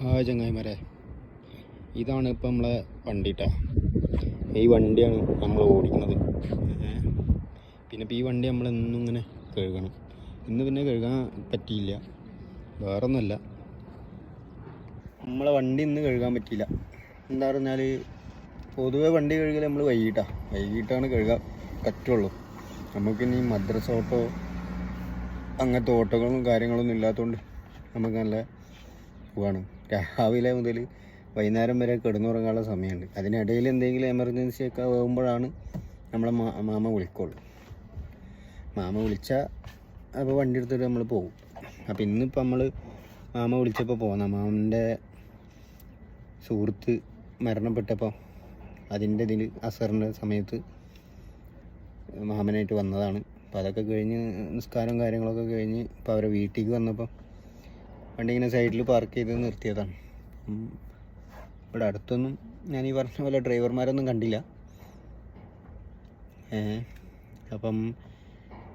ചങ്ങായിമാരെ, ഇതാണ് ഇപ്പം നമ്മളെ വണ്ടിട്ടാ. ഈ വണ്ടിയാണ് നമ്മൾ ഓടിക്കുന്നത്. പിന്നെ ഇപ്പോൾ ഈ വണ്ടി നമ്മളെന്നും ഇങ്ങനെ കഴുകണം. ഇന്ന് പിന്നെ കഴുകാൻ പറ്റിയില്ല, വേറൊന്നുമല്ല, നമ്മളെ വണ്ടി ഇന്ന് കഴുകാൻ പറ്റിയില്ല. എന്താ പറഞ്ഞാൽ പൊതുവെ വണ്ടി കഴുകൽ നമ്മൾ വൈകിട്ടാണ് കഴുകാൻ പറ്റുള്ളൂ. നമുക്കിനി മദ്രസ ഓട്ടോ അങ്ങനത്തെ ഓട്ടോകളും കാര്യങ്ങളൊന്നും ഇല്ലാത്തതുകൊണ്ട് നമുക്ക് നല്ല പോവാണ്. രാവിലെ മുതൽ വൈകുന്നേരം വരെ കിടന്നുറങ്ങാനുള്ള സമയമുണ്ട്. അതിനിടയിൽ എന്തെങ്കിലും എമർജൻസി ഒക്കെ ആകുമ്പോഴാണ് നമ്മളെ മാമ വിളിക്കുള്ളൂ. മാമ വിളിച്ചാൽ അപ്പോൾ വണ്ടി എടുത്തിട്ട് നമ്മൾ പോകും. അപ്പോൾ ഇന്നിപ്പോൾ നമ്മൾ മാമ വിളിച്ചപ്പോൾ പോകുന്ന മാമൻ്റെ സുഹൃത്ത് മരണപ്പെട്ടപ്പോൾ അതിൻ്റെ ഇതിൽ അസറിൻ്റെ സമയത്ത് മാമനായിട്ട് വന്നതാണ്. അപ്പോൾ അതൊക്കെ കഴിഞ്ഞ് നിസ്കാരം കാര്യങ്ങളൊക്കെ കഴിഞ്ഞ് ഇപ്പോൾ അവരെ വീട്ടിലേക്ക് വന്നപ്പോൾ വണ്ടി ഇങ്ങനെ സൈഡിൽ പാർക്ക് ചെയ്ത് നിർത്തിയതാണ്. ഇവിടെ അടുത്തൊന്നും ഞാൻ ഈ പറഞ്ഞ പോലെ ഡ്രൈവർമാരൊന്നും കണ്ടില്ല. അപ്പം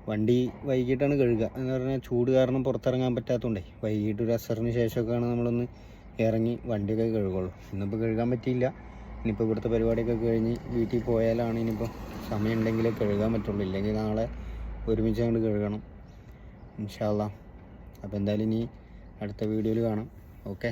വണ്ടി വൈകിട്ടാണ് കഴുകുക എന്ന് പറഞ്ഞാൽ ചൂട് കാരണം പുറത്തിറങ്ങാൻ പറ്റാത്തതുകൊണ്ടേ വൈകിട്ട് ഒരു അസറിന് ശേഷമൊക്കെയാണ് നമ്മളൊന്ന് ഇറങ്ങി വണ്ടിയൊക്കെ കഴുകുള്ളൂ. ഇന്നിപ്പോൾ കഴുകാൻ പറ്റിയില്ല. ഇനിയിപ്പോൾ ഇവിടുത്തെ പരിപാടിയൊക്കെ കഴിഞ്ഞ് വീട്ടിൽ പോയാലാണ് ഇനിയിപ്പോൾ സമയം ഉണ്ടെങ്കിലേ കഴുകാൻ പറ്റുള്ളൂ. ഇല്ലെങ്കിൽ നാളെ ഒരുമിച്ച് അങ്ങോട്ട് കഴുകണം ഇൻഷാ അല്ലാഹ്. അപ്പോൾ എന്തായാലും ഇനി അടുത്ത വീഡിയോയിൽ കാണാം. ഓക്കെ.